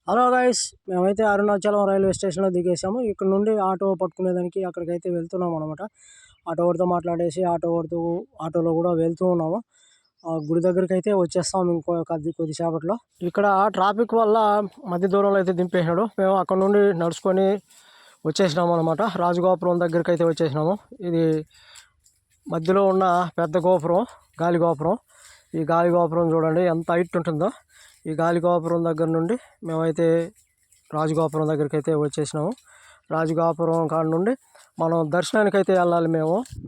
Hello guys, మేమైతే Arunachalam railway స్టేషన్లో దిగేసాము. ఇక్కడ నుండి ఆటో పట్టుకునేదానికి అక్కడికైతే వెళ్తున్నాము అనమాట. ఆటో వాడితో మాట్లాడేసి ఆటోలో కూడా వెళ్తూ ఉన్నాము. గుడి దగ్గరికి అయితే వచ్చేస్తాం కొద్దిసేపట్లో. ఇక్కడ ట్రాఫిక్ వల్ల మధ్య దూరంలో అయితే దింపేసినాడు. మేము అక్కడ నుండి నడుచుకొని వచ్చేసినాము అనమాట. రాజగోపురం దగ్గరికి అయితే వచ్చేసినాము. ఇది మధ్యలో ఉన్న పెద్ద గోపురం, గాలి గోపురం. ఈ గాలి గోపురం చూడండి ఎంత హైట్ ఉంటుందో. ఈ గాలి గోపురం దగ్గర నుండి మేమైతే రాజగోపురం దగ్గరికి అయితే వచ్చేసినాము. రాజగోపురం కాడ నుండి మనం దర్శనానికి అయితే వెళ్ళాలి.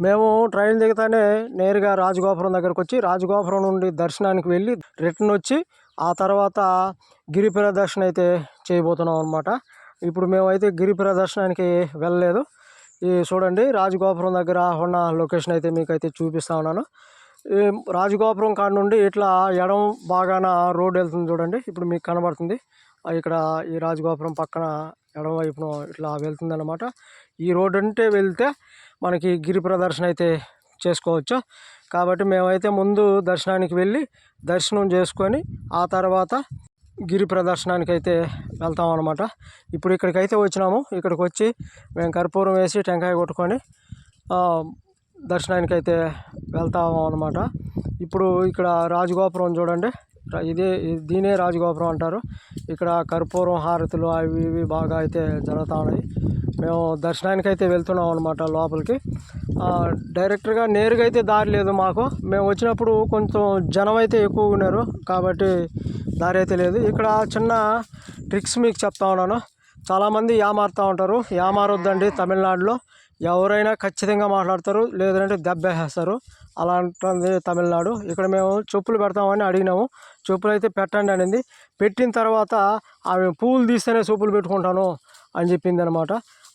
మేము ట్రైన్ దిగుతానే నేరుగా రాజగోపురం దగ్గరకు వచ్చి రాజగోపురం నుండి దర్శనానికి వెళ్ళి రిటర్న్ వచ్చి ఆ తర్వాత గిరి ప్రదర్శన అయితే చేయబోతున్నాం అనమాట. ఇప్పుడు మేమైతే గిరి ప్రదర్శనానికి వెళ్ళలేదు. ఈ చూడండి రాజగోపురం దగ్గర ఉన్న లొకేషన్ అయితే మీకు అయితే చూపిస్తా ఉన్నాను. ఈ రాజగోపురం కాడ నుండి ఇట్లా ఎడం బాగాన రోడ్ వెళ్తుంది చూడండి. ఇప్పుడు మీకు కనబడుతుంది. ఇక్కడ ఈ రాజగోపురం పక్కన ఎడం వైపున ఇట్లా వెళ్తుంది అనమాట. ఈ రోడ్ అంటే వెళ్తే మనకి గిరి ప్రదర్శన అయితే చేసుకోవచ్చు. కాబట్టి మేమైతే ముందు దర్శనానికి వెళ్ళి దర్శనం చేసుకొని ఆ తర్వాత గిరి ప్రదర్శనానికి అయితే వెళ్తాం అనమాట. ఇప్పుడు ఇక్కడికైతే వచ్చినాము. ఇక్కడికి వచ్చి మేము కర్పూరం వేసి టెంకాయ కొట్టుకొని దర్శనానికి అయితే వెళ్తాము అనమాట. ఇప్పుడు ఇక్కడ రాజగోపురం చూడండి. దీనే రాజగోపురం అంటారు. ఇక్కడ కర్పూరం హారతులు అవి ఇవి బాగా అయితే జరుగుతూ ఉన్నాయి. మేము దర్శనానికి అయితే వెళ్తున్నాం అనమాట లోపలికి. డైరెక్ట్గా నేరుగా అయితే దారి లేదు మాకు. మేము వచ్చినప్పుడు కొంచెం జనం అయితే ఎక్కువగా ఉన్నారు కాబట్టి దారి అయితే లేదు. ఇక్కడ చిన్న ట్రిక్స్ మీకు చెప్తా ఉన్నాను. చాలామంది యామారుతూ ఉంటారు. యామారొద్దండి. తమిళనాడులో ఎవరైనా ఖచ్చితంగా మాట్లాడతారు, లేదంటే దెబ్బేసేస్తారు. అలాంటిది తమిళనాడు. ఇక్కడ మేము చెప్పులు పెడతామని అడిగినాము. చెప్పులు అయితే పెట్టండి అనింది. పెట్టిన తర్వాత ఆమె పువ్వులు తీస్తేనే చెప్పులు పెట్టుకుంటాను అని చెప్పింది అనమాట.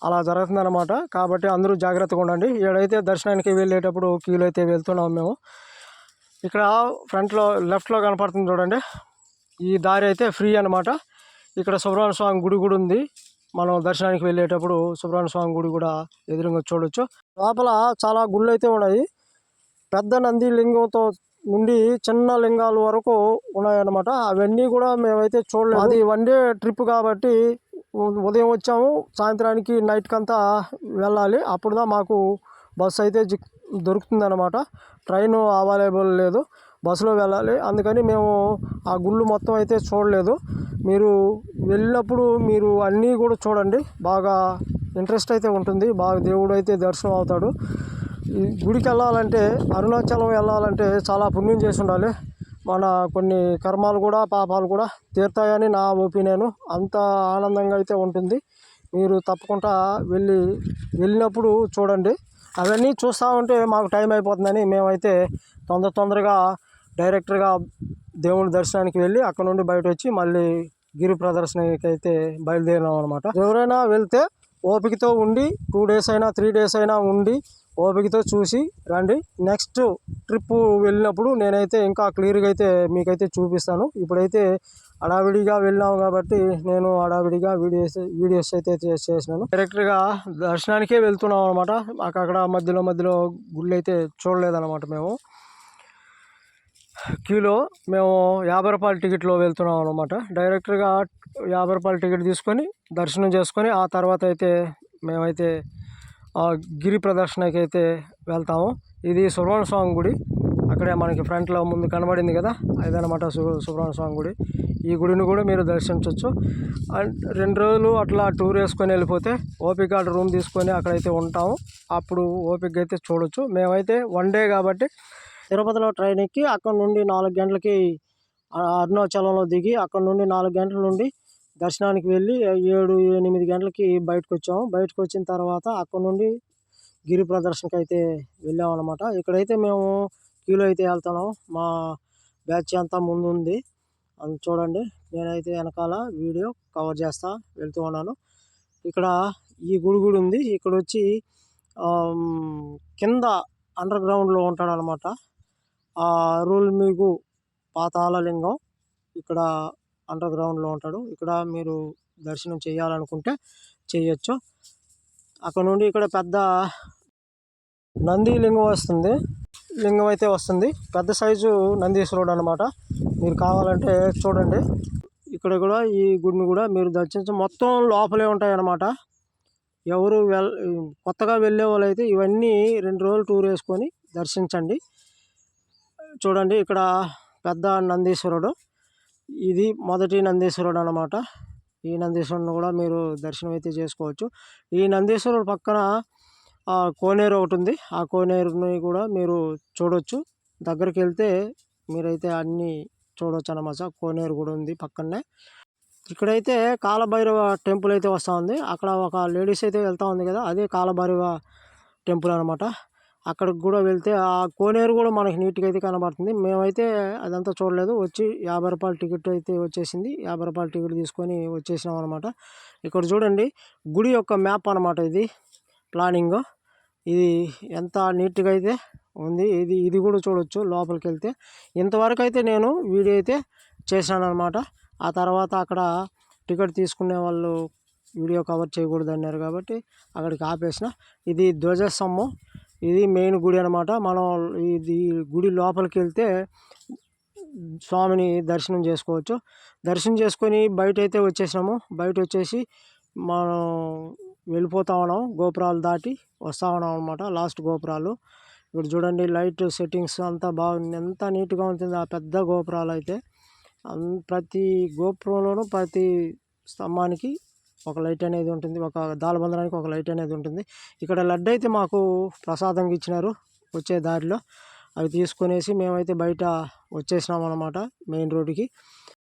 అలా జరుగుతుందన్నమాట. కాబట్టి అందరూ జాగ్రత్తగా ఉండండి. ఏడైతే దర్శనానికి వెళ్ళేటప్పుడు క్యూలో అయితే వెళ్తున్నాము మేము. ఇక్కడ ఫ్రంట్లో లెఫ్ట్లో కనపడుతుంది చూడండి. ఈ దారి అయితే ఫ్రీ అనమాట. ఇక్కడ సుబ్రహ్మణ్య స్వామి గుడి కూడా ఉంది. మనం దర్శనానికి వెళ్ళేటప్పుడు సుబ్రహ్మణ్య స్వామి గుడి కూడా ఎదురుగా చూడొచ్చు. లోపల చాలా గుళ్ళు అయితే ఉన్నాయి. పెద్ద నంది లింగంతో నుండి చిన్న లింగాల వరకు ఉన్నాయన్నమాట. అవన్నీ కూడా మేమైతే చూడలేదు. అది వన్ డే ట్రిప్ కాబట్టి ఉదయం వచ్చాము, సాయంత్రానికి నైట్కి అంతా వెళ్ళాలి. అప్పుడుదా మాకు బస్సు అయితే దొరుకుతుందన్నమాట. ట్రైన్ అవైలబుల్ లేదు, బస్సులో వెళ్ళాలి. అందుకని మేము ఆ గుళ్ళు మొత్తం అయితే చూడలేదు. మీరు వెళ్ళినప్పుడు మీరు అన్నీ కూడా చూడండి. బాగా ఇంట్రెస్ట్ అయితే ఉంటుంది. బాగా దేవుడు అయితే దర్శనం అవుతాడు. ఈ గుడికి వెళ్ళాలంటే, అరుణాచలం వెళ్ళాలంటే చాలా పుణ్యం చేసి ఉండాలి. మన కొన్ని కర్మాలు కూడా పాపాలు కూడా తీరుతాయని నా ఒపీనియన్. అంత ఆనందంగా అయితే ఉంటుంది. మీరు తప్పకుండా వెళ్ళినప్పుడు చూడండి. అవన్నీ చూస్తూ ఉంటే మాకు టైం అయిపోతుందని మేమైతే తొందరగా డైరెక్ట్గా దేవుని దర్శనానికి వెళ్ళి అక్కడ నుండి బయట వచ్చి మళ్ళీ గిరి ప్రదర్శనకి అయితే బయలుదేరినాం అనమాట. ఎవరైనా వెళ్తే ఓపికతో ఉండి 2 days అయినా 3 days అయినా ఉండి ఓపికతో చూసి రండి. నెక్స్ట్ ట్రిప్ వెళ్ళినప్పుడు నేనైతే ఇంకా క్లియర్గా అయితే మీకైతే చూపిస్తాను. ఇప్పుడైతే హడావిడిగా వెళ్ళాము కాబట్టి నేను హడావిడిగా వీడియోస్ అయితే చేసినాను. డైరెక్ట్గా దర్శనానికే వెళ్తున్నాం అనమాట. అక్కడ మధ్యలో గుళ్ళు అయితే చూడలేదన్నమాట. మేము క్యూలో మేము 50 రూపాయల టికెట్లో వెళ్తున్నాం అనమాట. డైరెక్ట్గా 50 రూపాయల టికెట్ తీసుకొని దర్శనం చేసుకొని ఆ తర్వాత అయితే మేమైతే గిరి ప్రదర్శనకి అయితే వెళ్తాము. ఇది సుబ్రహ్మణ్య స్వామి గుడి. అక్కడే మనకి ఫ్రంట్లో ముందు కనబడింది కదా, అదనమాట సుబ్రహ్మణ్య స్వామి గుడి. ఈ గుడిని కూడా మీరు దర్శించవచ్చు. 2 రోజులు అట్లా టూర్ వేసుకొని వెళ్ళిపోతే ఓపిక రూమ్ తీసుకొని అక్కడైతే ఉంటాము. అప్పుడు ఓపిక అయితే చూడొచ్చు. మేమైతే 1 day కాబట్టి తిరుపతిలో ట్రైన్ ఎక్కి అక్కడ నుండి 4 గంటలకి అరుణాచలంలో దిగి అక్కడ నుండి 4 గంటల నుండి దర్శనానికి వెళ్ళి 7-8 గంటలకి బయటకు వచ్చాము. బయటకు వచ్చిన తర్వాత అక్కడ నుండి గిరి ప్రదర్శనకి అయితే వెళ్ళామన్నమాట. ఇక్కడైతే మేము క్యూలో అయితే వెళ్తున్నాం. మా బ్యాచ్ అంతా ముందు ఉంది. అది చూడండి. నేనైతే వెనకాల వీడియో కవర్ చేస్తా వెళ్తూ ఉన్నాను. ఇక్కడ ఈ గుడి కూడా ఉంది. ఇక్కడ వచ్చి కింద అండర్ గ్రౌండ్లో ఉంటాడనమాట. మీకు పాతాళలింగం ఇక్కడ అండర్ గ్రౌండ్లో ఉంటాడు. ఇక్కడ మీరు దర్శనం చేయాలనుకుంటే చేయొచ్చు. అక్కడ నుండి ఇక్కడ పెద్ద నంది లింగం అయితే వస్తుంది. పెద్ద సైజు నందీశ్వరుడు అనమాట. మీరు కావాలంటే చూడండి. ఇక్కడ ఇక్కడ కూడా ఈ గుడిని కూడా మీరు మొత్తం లోపలే ఉంటాయి అన్నమాట. ఎవరు కొత్తగా వెళ్ళే వాళ్ళు అయితే ఇవన్నీ 2 రోజులు టూర్ వేసుకొని దర్శించండి. చూడండి ఇక్కడ పెద్ద నందీశ్వరుడు, ఇది మొదటి నందీశ్వరుడు అన్నమాట. ఈ నందీశ్వరుని కూడా మీరు దర్శనం అయితే చేసుకోవచ్చు. ఈ నందీశ్వరుడు పక్కన కోనేరు ఒకటి ఉంది, ఆ కోనేరుని కూడా మీరు చూడవచ్చు. దగ్గరికి వెళ్తే మీరైతే అన్నీ చూడవచ్చు అన్నమాట. కోనేరు కూడా ఉంది పక్కనే. ఇక్కడైతే కాలభైరవ టెంపుల్ అయితే వస్తూ ఉంది. అక్కడ ఒక లేడీస్ అయితే వెళ్తూ ఉంది కదా, అదే కాలభైరవ టెంపుల్ అనమాట. అక్కడికి కూడా వెళ్తే ఆ కోనేరు కూడా మనకి నీట్గా అయితే కనబడుతుంది. మేమైతే అదంతా చూడలేదు, వచ్చి 50 రూపాయల టికెట్ అయితే వచ్చేసింది. 50 రూపాయల టికెట్ తీసుకొని వచ్చేసినాం అనమాట. ఇక్కడ చూడండి గుడి యొక్క మ్యాప్ అనమాట, ఇది ప్లానింగ్. ఇది ఎంత నీట్గా అయితే ఉంది, ఇది కూడా చూడవచ్చు లోపలికి వెళ్తే. ఇంతవరకు అయితే నేను వీడియో అయితే చేశాను అనమాట. ఆ తర్వాత అక్కడ టికెట్ తీసుకునే వాళ్ళు వీడియో కవర్ చేయకూడదు అన్నారు కాబట్టి అక్కడికి ఆపేసిన. ఇది ధ్వజస్తంభం, ఇది మెయిన్ గుడి అనమాట. మనం ఇది గుడి లోపలికి వెళ్తే స్వామిని దర్శనం చేసుకోవచ్చు. దర్శనం చేసుకొని బయట అయితే వచ్చేసినాము. బయట వచ్చేసి మనం వెళ్ళిపోతా ఉన్నాం, గోపురాలు దాటి వస్తూ ఉన్నాం అనమాట. లాస్ట్ గోపురాలు ఇప్పుడు చూడండి, లైట్ సెట్టింగ్స్ అంతా బాగుంది, ఎంత నీట్గా ఉంటుంది. ఆ పెద్ద గోపురాలు అయితే ప్రతి గోపురంలోనూ ప్రతి స్తంభానికి ఒక లైట్ అనేది ఉంటుంది, ఒక దాలబంధనానికి ఒక లైట్ అనేది ఉంటుంది. ఇక్కడ లడ్డు అయితే మాకు ప్రసాదంగా ఇచ్చినారు వచ్చే దారిలో. అవి తీసుకునేసి మేమైతే బయట వచ్చేసినాం అనమాట మెయిన్ రోడ్డుకి.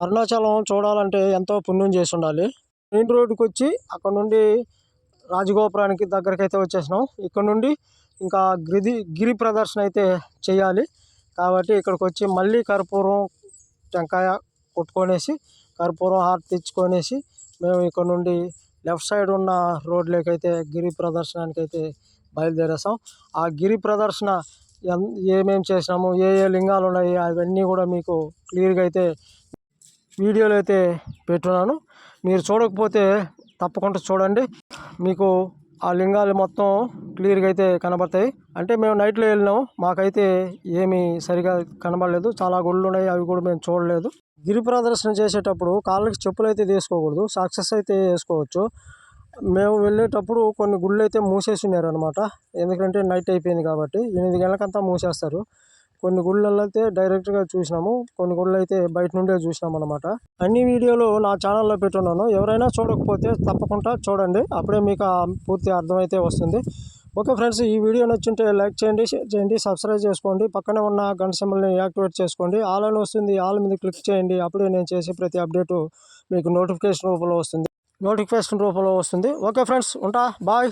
అరుణాచలం చూడాలంటే ఎంతో పుణ్యం చేసి ఉండాలి. మెయిన్ రోడ్డుకి వచ్చి అక్కడ నుండి రాజగోపురానికి దగ్గరికి అయితే వచ్చేసినాం. ఇక్కడ నుండి ఇంకా గిరి ప్రదర్శన అయితే చేయాలి కాబట్టి ఇక్కడికి వచ్చి మళ్ళీ కర్పూరం టెంకాయ కొట్టుకొనేసి కర్పూరం హారతి తెచ్చుకొనేసి మేము ఇక్కడ నుండి లెఫ్ట్ సైడ్ ఉన్న రోడ్లోకి అయితే గిరి ప్రదర్శనానికి అయితే బయలుదేరేసాం. ఆ గిరి ప్రదర్శన ఏమేమి చేసినాము, ఏ లింగాలు ఉన్నాయి అవన్నీ కూడా మీకు క్లియర్గా అయితే వీడియోలో అయితే పెట్టున్నాను. మీరు చూడకపోతే తప్పకుండా చూడండి, మీకు ఆ లింగాలు మొత్తం క్లియర్గా అయితే కనబడతాయి. అంటే మేము నైట్లో వెళ్ళినాము, మాకైతే ఏమీ సరిగా కనబడలేదు. చాలా గుళ్ళు ఉన్నాయి, అవి కూడా మేము చూడలేదు. గిరి ప్రదర్శన చేసేటప్పుడు కాళ్ళకి చెప్పులు అయితే తీసుకోకూడదు, సాక్సెస్ అయితే వేసుకోవచ్చు. మేము వెళ్ళేటప్పుడు కొన్ని గుళ్ళు అయితే మూసేసి ఉన్నారు అనమాట, ఎందుకంటే నైట్ అయిపోయింది కాబట్టి. 8 గంటలకంతా మూసేస్తారు. కొన్ని గుళ్ళల్లో అయితే డైరెక్ట్గా చూసినాము, కొన్ని గుళ్ళు అయితే బయట నుండే చూసినాం అనమాట. అన్ని వీడియోలు నా ఛానల్లో పెట్టున్నాను, ఎవరైనా చూడకపోతే తప్పకుండా చూడండి, అప్పుడే మీకు పూర్తి అర్థమైతే వస్తుంది. ఓకే ఫ్రెండ్స్, ఈ వీడియో నచ్చుంటే లైక్ చేయండి, షేర్ చేయండి, సబ్స్క్రైబ్ చేసుకోండి, పక్కనే ఉన్న గంట సింబల్ని యాక్టివేట్ చేసుకోండి. ఆల్ అని వస్తుంది, ఆల్ మీద క్లిక్ చేయండి, అప్పుడే నేను చేసే ప్రతి అప్డేటు మీకు నోటిఫికేషన్ రూపంలో వస్తుంది. ఓకే ఫ్రెండ్స్, ఉంటా, బాయ్.